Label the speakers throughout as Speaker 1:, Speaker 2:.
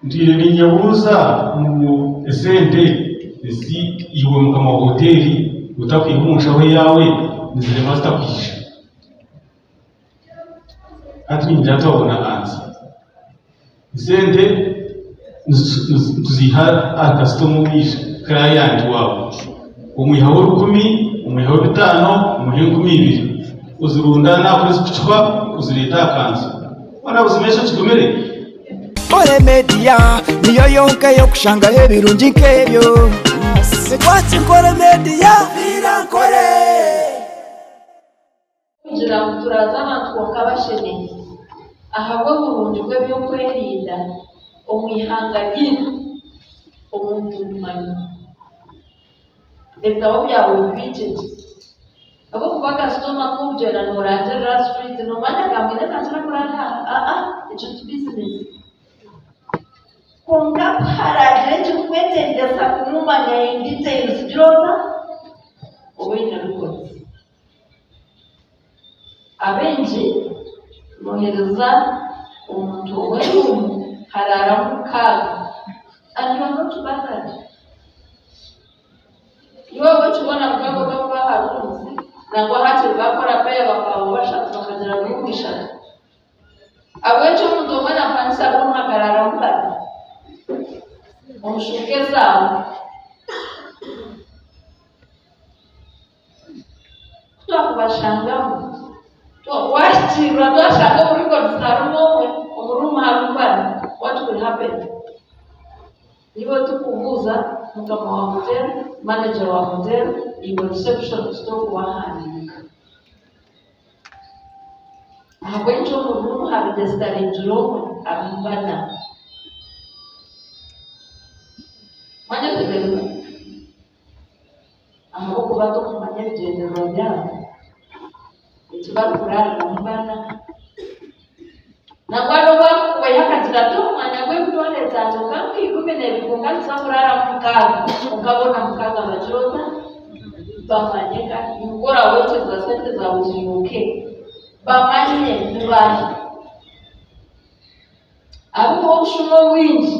Speaker 1: ndiye ninyabuza mu esente esi iwe mukama hoteli utakwihumusha we yawe nizire master kwisha ati njata wabona ansa esente tuziha customer wisha client wabo umuhawo 10 umuhawo 5 umuhawo 20 uzirundana kuzicwa uzireta kansa wana uzimesha kikomere
Speaker 2: Ole media niyo yonke yo kushanga ebirungi nkebyo sekwati nkore media birankore
Speaker 3: kugira ngo turazana twakabashene ahabwo burungi bwe byo kwerinda omwihangagire omuntu mmanyi ebitabo byawe bibikiki abo kuba kasitoma kujera n'orangira street nomanya kamere kachira kurana ekyo business konga paragire cy'ukwetendeza kumumanya in details byona obwina rukoze abenji nohereza omuntu ow'erumu harara mukaga and you are not bothered. Iwe wechubona mkago kwa harunzi na kwa hati bakora paya bakawasha bakajira n'umwisha awecho muntu omwana panisa rumwa karara mukaga omushukeza twakubashangamu washirwa twashaka uriko dutarumo umuruma harubana what will happen niwe tukubuza mukama wa hotel manager wa hotel iwe reception stop wahandika aho icyo umuruma habidestare njuro abibana manya tebera aho kuba to kumanya general byabo ikibari kurara mbana na kwano kwa yakatira to manya gwe kutwale tazo kandi kumene bikunga sakurara mukaga ukabona mukaga bajota bamanyeka ngora wote za sente za uzimuke bamanye nibali abo shumo wingi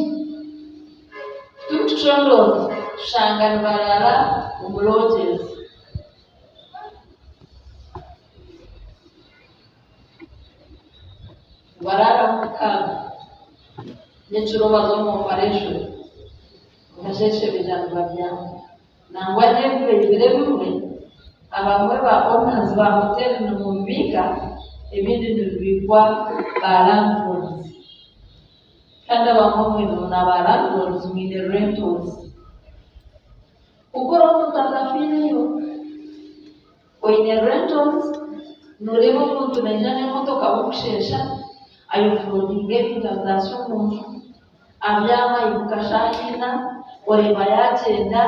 Speaker 3: tuchondoza shangani barara umulotezi barara mukaga nechiroba zo mu operation ngasheshe bijana babyangu nangwa nebwe birebure abamwe ba owners ba hotel n'umubika ibindi nibikwa landlords kandi abamwe na landlords mwine rentals ukora mutazafiriyo oine rentals nurebo muntu najane motoka bukushesha ayo flooding inundation muntu abyama ibukashahina oreba yagenda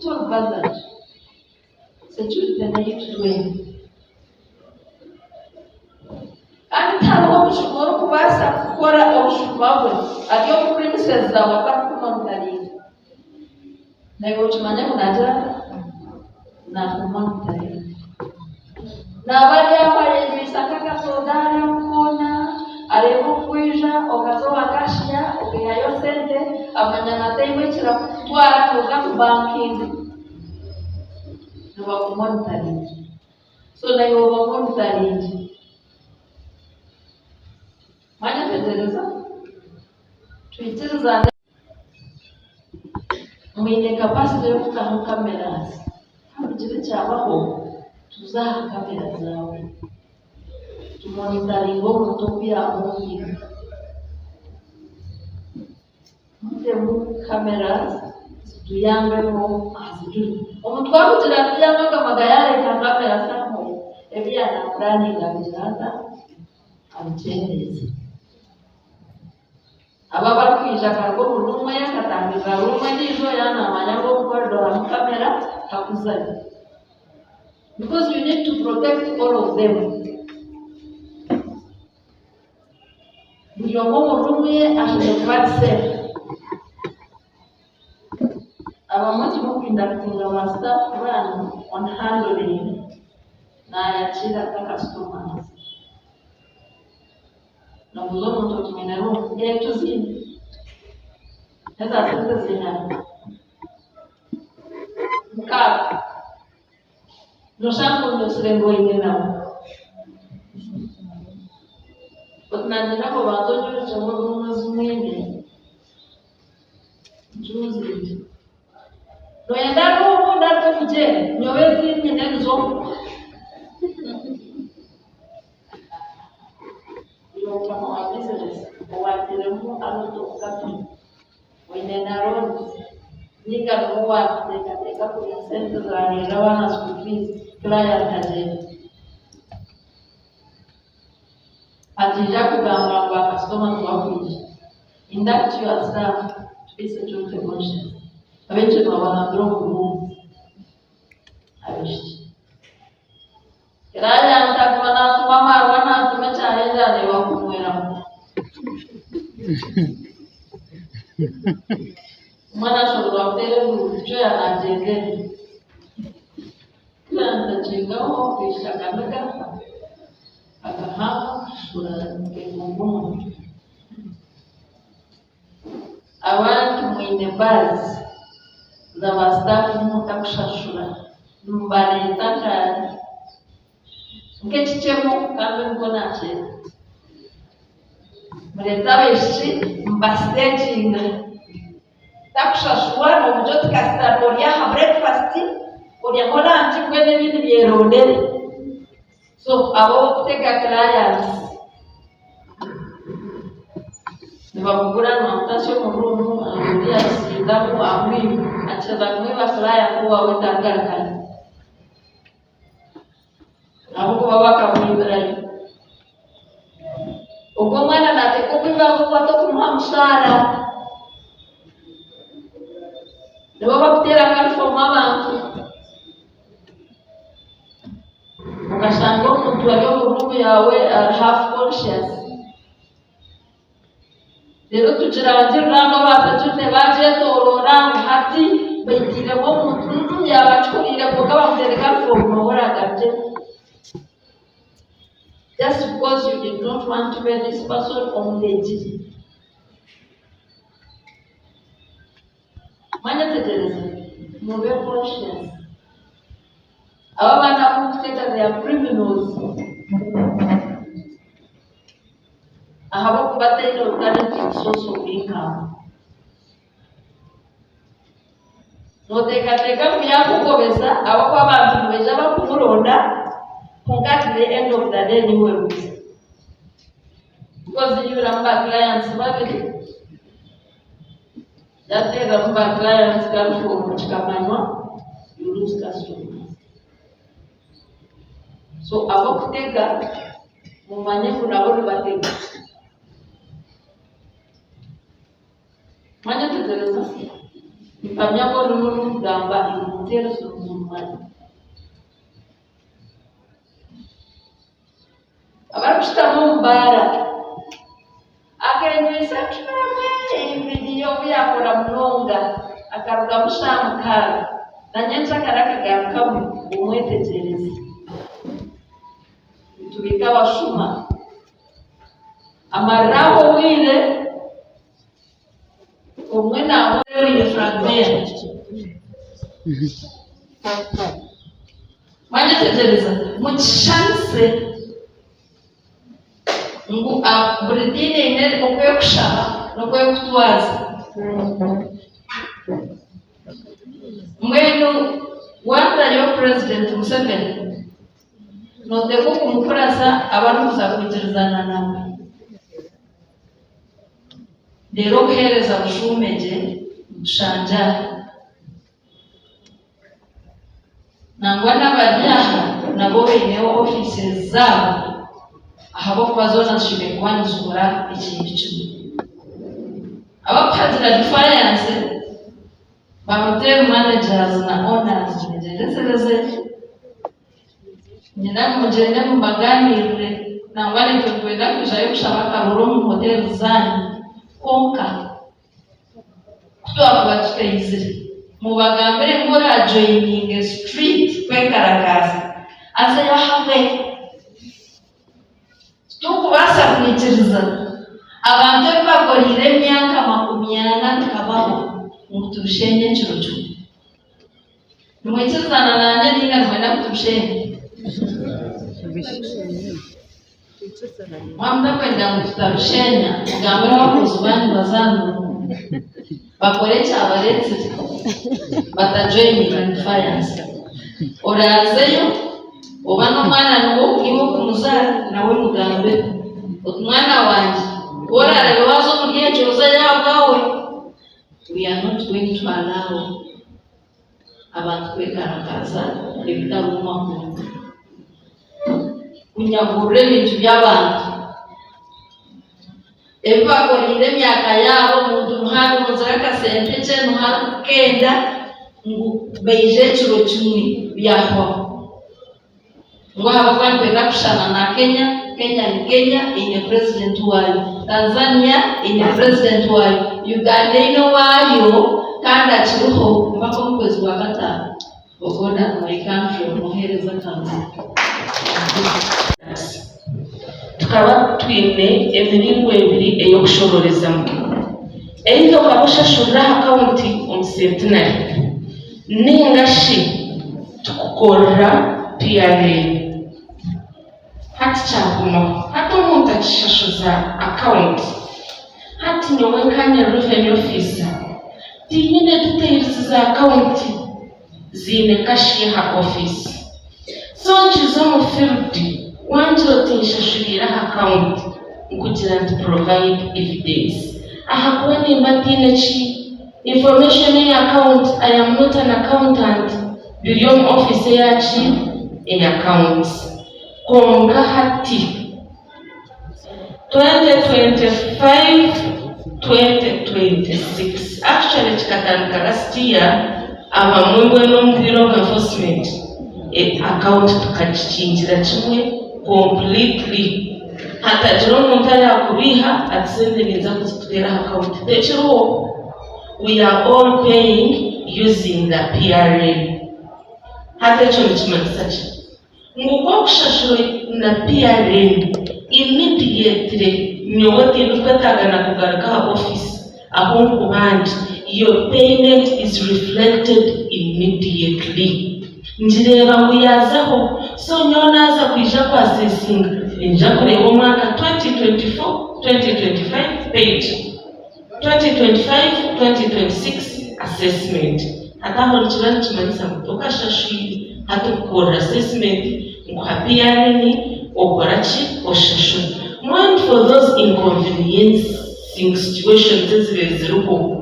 Speaker 3: turbaza security nayitwe kandi ntabwo mushobora kubasa gukora obushumawe ariyo premises zawe akakumontaringa nayo tumanya kunaja na kumontaringa nabali abaye bisakaka sodari mukona arebo kwija okazoa kashya okeyayo sente amanyana taiwe kira kutwara kuga ku banking nuba kumontaringa so nayo bamontaringa manya tegereza twitiriza mwine capacity yo kutamu cameras hamujire cyabaho tuzaha kamera zawe tumonitaringo umuntu kugira ngo mutemu cameras tuyambemo azijuru umutwaro turatiyanga kamagayare kamera sako ebyana planning abijanda amchendeze ababa kwija kargo runuma yakatangiza rumwe ndizo yana manyango kordo wa kamera hakuzali because you need to protect all of them. Buyongo rumwe ashobora safe. Abamati mu conducting our staff run on handling na yachira ka customers. Na muzo muntu tumenero yetu zini Sasa sisi zina mkaka noshangu nosirengo ingena tunajina kwa watoto chango mwezi juzi noenda roho ndato mje nyowezi nyenzo yo kama wa business kwa tiremu alotoka wenda roho nikakuwa nikateka kwa senti za nirawa na school fees client aje atija kugamba kwa customer wakuji induct your staff to be security conscious abenje babana drogu abishi kiraya ntakwana tumama wana tumechaenda ni wakumwera mwana shoro apere mcho ya najenge kila ntajenga ofisha kameka akahama shura ngumu abantu mwine bazi za wastafu mutakushashura mbale tata ngechichemo kambe mbona che mletaweshi mbastaging takushashura no mjoti kastadoria ha breakfast odia kona anti kwene bini byeronde so abo kuteka clients nibakugura n'amatasyo mu rumu arudia sidamu amwi acheza kuiba client kuwa wetangaka abo baba kamwibira ubwo mwana natekubira kuba to kumhamshara nibo bakutera kalifoma abantu ukashanga umuntu wali mu rumu yawe are half conscious rero tukirangira batacune baje torora hati bayitire mo muntu yabacurire kuko bamutereka kalifoma boragaje just because you did not want to be this person on the G. Manya teteleza, mube conscious. Aba bana kuteka they are criminals. Ahabo kubata ile alternative source of income. Noteka kuyakugobeza abo kwa bantu beja bakumuronda. At the end of the day, you will lose. Because you remember clients, that day, remember clients come from Chikamanywa, you lose customers. So, about Tega, Mumanya Kunabon Batega. Manya to Teresa, if I'm not going to Gamba, you will tell us to abarushitamo mbara akenyesa kimwe video byakora munonga akaruga mushamukara nanyenza karaka umwetegereze tubika bashuma amaraho wile umwe nawe ni fragment mwanyetegereza mu chance ngu abridine ine okwekusha nokwekutwaza mwenu wanda yo president Museveni noteko kumukurasa abantu kuzakugirizana nawe rero kuhereza bushumeje gushanja nangwa n'abaryaha nabo beneho offices zabo ahabo kwazona shimekwanzura ikintu kimwe abapatira defiance hotel managers na owners ngejeresereze nyina mujene mu maganire na wale tukwenda kujayo kushabaka mu hotel zani konka kutoa kwatikaizire mu bagambere ngora joining street kwekarakaza asa yahawe tukubasa kwikiriza abantu bakorire myaka 80 tukabaho kutushenya chuchu mwechezana nanye ninga mwenda kutushenya mwamda kwenda mutarushenya mugambira wakozi banyu bazanu bakore cyabaretse batajoyininga defiance orazeyo oba n'omwana nuwo urimo kumuzara nawe mugambe umwana wanjye orarebe wazo muryecoza yabwawe. We are not going to allow abantu kwegaragaza ebitaruma muntu kunyagura ebintu by'abantu ebibakorire emyaka yabo muntu muhari muzara akasente kye muhari kenda ngu beije ekiro kimwe byahwaho ngo abakwani kwenda kushana na Kenya. Kenya ni Kenya ine president wayo, Tanzania ine president wayo, Uganda ine wayo kandi akiriho mpaka mu kwezi kwa gatanu. Ogoda my country omuhereza Tanzania.
Speaker 4: Tukaba twine emiringo ebiri eyokushororezamu either okabushashurira akawunti omusentinari ningashi tukukorera PRA. Hati chaguma hata omuntu akishashuza account hati nyowe nkanya revenue officer tinyine details za account zine kashiha office so nchizo mu field wanjiro tinshashurira account kugira to provide evidence ahakuwa nimba tine chi information in account. I am not an accountant billion officer yachi in accounts konga hati 2025-2026 actually chikatandika last year abamwengwe n'omubiro enforcement account tukachinjira chimwe completely hata jiro omuntu ari akubiha atisende niza kuzikutera account tekiro we are all paying using the PRA hata ekyo nikimanyisachi nguko kushashura na PRA immediately nyowe tindukwetagana kugaruka office aho kubandi your payment is reflected immediately njireba muyazaho so nyonaza kwija kwa assessing nja kureba umwaka 2024-2025 page 2025-2026 assessment hataho nchirani chimanisa mtoka shashuri hata kukora assessment mkuhapia nini okorachi oshashu one for those inconveniencing situations ziruko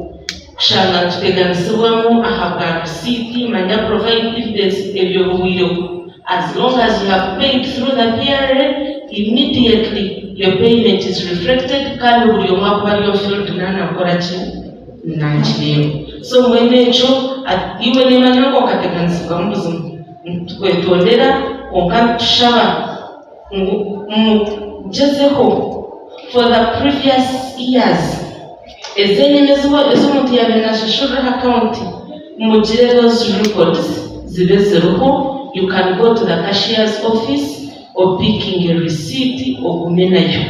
Speaker 4: kushanga tuteganisibwamu ahabwa receipt manya provide evidence ebyobuwiro as long as you have paid through the PRA immediately your payment is reflected kandi buri omwaka bari field nana korachi nanchileo so mwene echo iwe nemanya ngo kateganisibwa mu buzima twetondera okantushaba mujezeho for the previous years ezomuntu yabenashashura account mugire those records zibe ziruho. You can go to the cashier's office or picking a receipt ogumenayo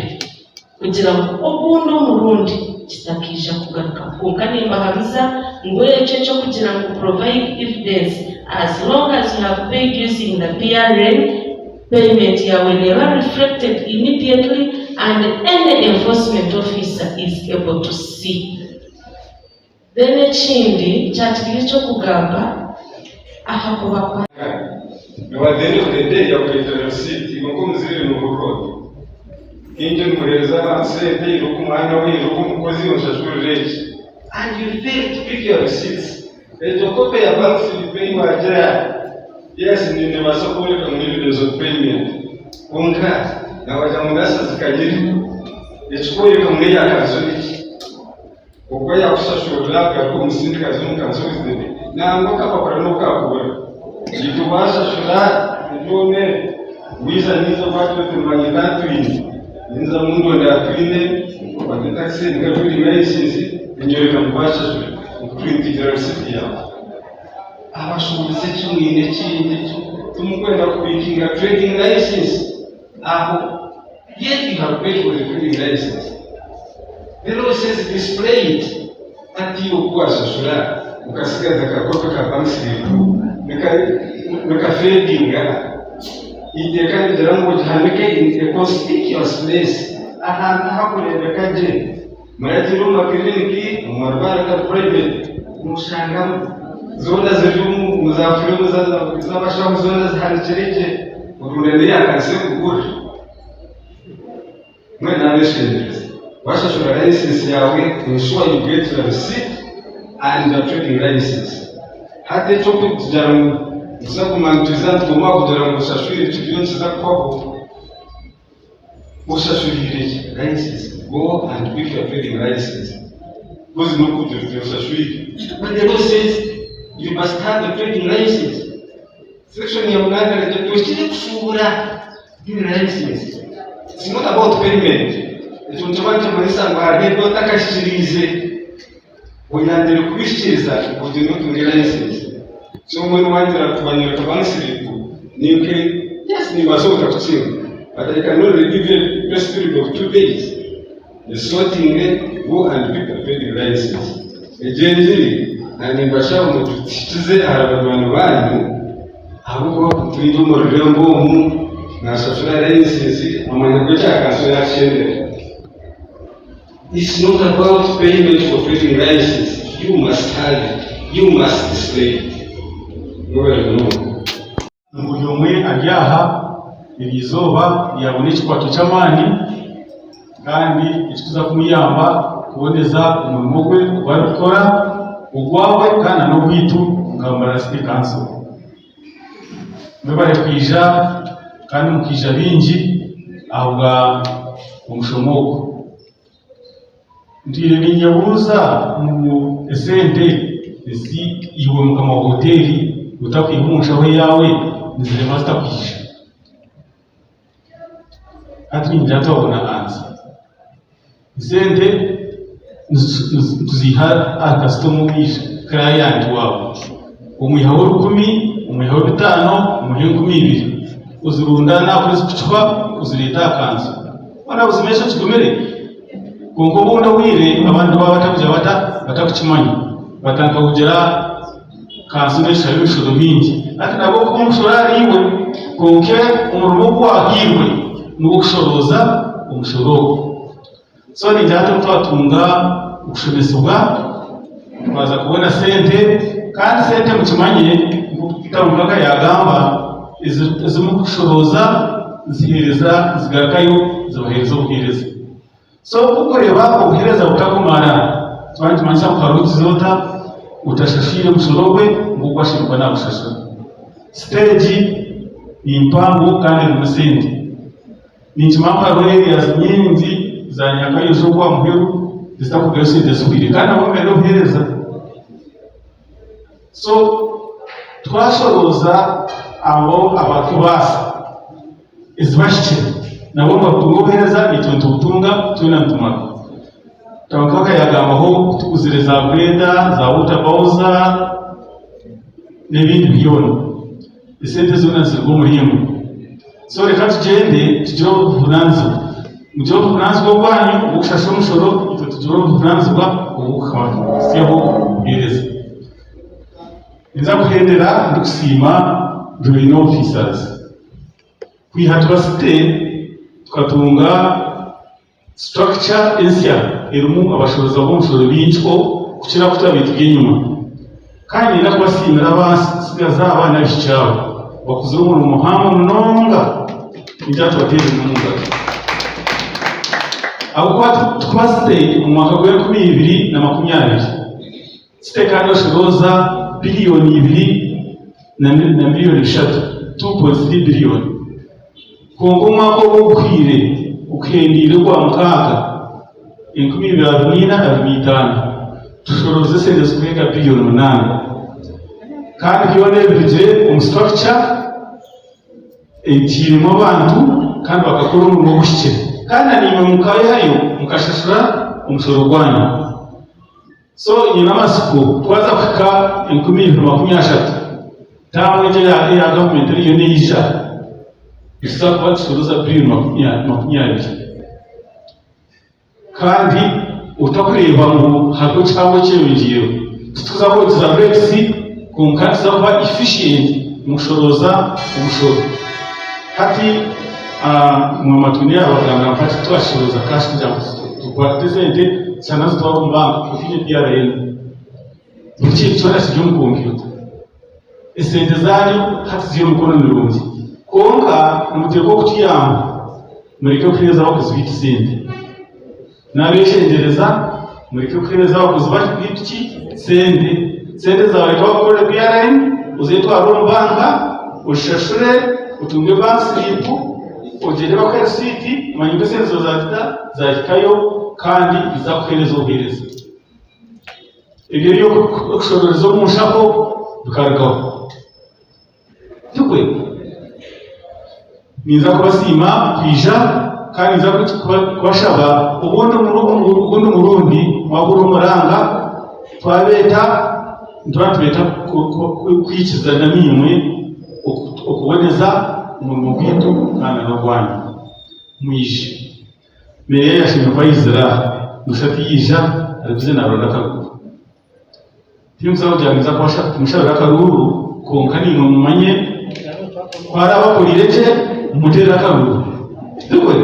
Speaker 4: kugira ngo obundo murundi kitakija kugaruka konka nimbahamiza ngo ekyo cyo kugira ngo provide evidence as long as you have paid using the PRA payment yawe never reflected immediately and any enforcement officer is able to see. Then ekindi kyakiricho kugamba ahakuba kwa
Speaker 5: at the end of the day you get the receipt ngo muzire mu bukodo kinje mureza sente irukumwana we irukumukozi onshashurije and you fail to pick your receipts etokope ya bank slip wajaya yes ni nebasokole kamili of payment konka na wajamugasa zikajiri ekikoye kamuli yakazuli okwa yakushashurira kwa musindika zumukanzuli nango kapapara nokakubura itubasha shura none wiza nizo watu tumanyika twini niza mungu nda twine wakitaksi ngabuli license nyoyo kambasha print receipt ya abashubuze kimwine kindi tumukwenda kubikinga trading license aho yet you have paid for the trading license the law says display it that you kuwashashura ukasigaza akakope ka bansiripu nikafedinga iteka nigera ngo gihanike in a conspicuous place ahantu hakorereka je muragira makiriniki umurwara ka private mushangamo zona zirimu muzafuru z'abashaka zona zihanikirije urunene yakanse kugura mwena abeshendereza washashura license yawe ensure you get your receipt and your trading license hata cyo kujya uza kumantuza tugomba kugira ngo ushashurire ibyo nziza kwako ushashurire license go and pick your trading license goes no kugira ibyo ushashurire but the law says you must have a trading license section ya mwana ya tushire kufura trading license it's not about payment icyo ntabanje muri sanga hari do takashirize uyandire kubishiriza kugira ngo tungere license so when one is kubanyira kabansiripu nike yes ni bazoka kutsima but I can only give you a best period of 2 days the sorting go and pick a trading license ejenjiri animbasha mu tutize abantu banyu ahubwo turindo mu rembo mu nasafura license amanyako cyakaso yashende. It's not about payment for trading license. You must have it. You must display it.
Speaker 1: Buri umwe ajyaha ibizoba yabona ikipato cy'amani kandi ikiza kumuyamba kuboneza umurimo we bari gukora ugwawe kandi no kwitu ngambara city council mbere kwija kandi mukija bingi ahubwa umushomoko ndire ninyabuza mu esente esi iwe mu kama hoteli utakwihunsha we yawe nzire master kwisha ati njata wabona anza esente tuziha akastomo wisha client wabo umuhawo 10 umuhawo 5 umuhawo 20 uzirunda na kuzichwa uzireta kanzu bana uzimesha kigomere kongo bunda wire abantu babatakuja batakuchimanya batanka kugera kanzu shayo shoro mingi ati nabo kumushorari iwe konke umurimo kwagirwe nuko kushoroza umushoro so ni jato twatunga ukushomesobwa twaza kubona sente kandi sente mukimanye kitavuga yagamba izimu kushoroza zihereza zigakayo zohereza ubuhereza so kukoreba ubuhereza butakumara twanje manza kukaruti zota utashashire musorogwe ngubashirwa na bushasha stage impango kandi rumusindi ni kimamba areas nyingi za nyakayo zo kwa muheru zitakugayo sinde zubiri kandi abo mbere ubuhereza so twashoroza abo abatubasa izibashike nabo batungobereza itonto butunga tuna ntumaka tankaka yagambaho tukuzireza breda za utabauza n'ibindi biyona isente zona zirwo murimbo so reka tugende tugiro vunanzo mujyo vunanzo bwanyu ubushasho mushoro ito tugiro vunanzo bwa ubukama siyo bireza nza kuhendera ndusima during officers kwihatwa site tukatunga structure ensya irumu abashoboza b'umushoro bincho kukira kutabita inyuma kandi nakwasimira abasigaza abana b'icyawe bakuzura umuntu muhanga munonga njyato bateze munonga abo kwa twasite mu mwaka wa 2020 site kandi shoboza biliyoni 2 na miliyoni 3 2.3 biliyoni kongo mwako ukwire ukendire kwa mkaga 2025 tushoroze sende zikurenga biliyoni 8 kandi byone bije umustructure ekirimo abantu kandi bakakora umurimo gushye kandi nimwe mukaye hayo mukashashura umusoro gwanyu so nyina masiku twaza kuka 2023 tawe je ya government iriyo nisha isaba kushoroza biliyoni 20 kandi utakureba mu hago cyangwa cyiyongeyeho tuzakoresha Brexi kunkanisa kuba efficient mushoroza ubushoro hati mu matuni y'abaganga mpati twashoroza cash kugira ngo tukwatezende sana zitwabumba kufije DRN iki cyora cyo mu computer esente zanyu hati ziyo mukono mirungi konka umutego kutiyamba mureke kweza abakozi b'ikisende nabeshengereza mureke kweza abakozi b'iki sende zawe twakora DRN uzitwara umbanga ushashure utunge bank slip ugere bakora siti manyumbe senzo zahitayo kandi bizakwereza ubwiriza ibyo byo kushoreza umushako bikaragaho tukwe niza kubasima kwija kandi niza kubashaba ubundi murundi waguru muranga twabeta ntwatubeta kwikiza na mimwe okuboneza umuntu bwito kandi no Rwanda mwishe mbere yashimye kwa Israel mushati yija arabize naronda kagufu timsaho jamiza kwasha mushara karuru konkani no mumanye kwara bakulireje mutera karuru dukwe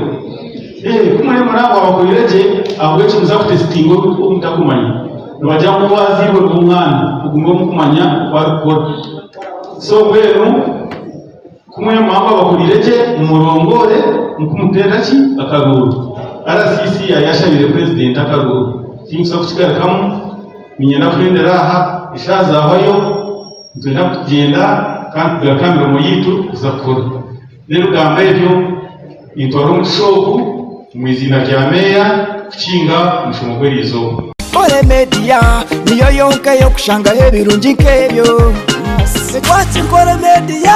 Speaker 1: kumwe murabo bakulireje abwecho muzaku testingo umutakumanya nabajambo waziwe umwana ugumba mukumanya kwa so wenu kumwe mwamba bakulireje umurongore mukumutera ki akaruru RCC yashabire president akaruru kimsa kuchikara kamu minyana kwendera aha ishaza abayo twenda kugenda kandi gakamera mu yitu zakora rero gamba ibyo intwaro mushoku mu izina rya meya kinga mushomogwerizo
Speaker 2: Kore Media niyo yonka yo kushanga hebirungi nkebyo Kore Media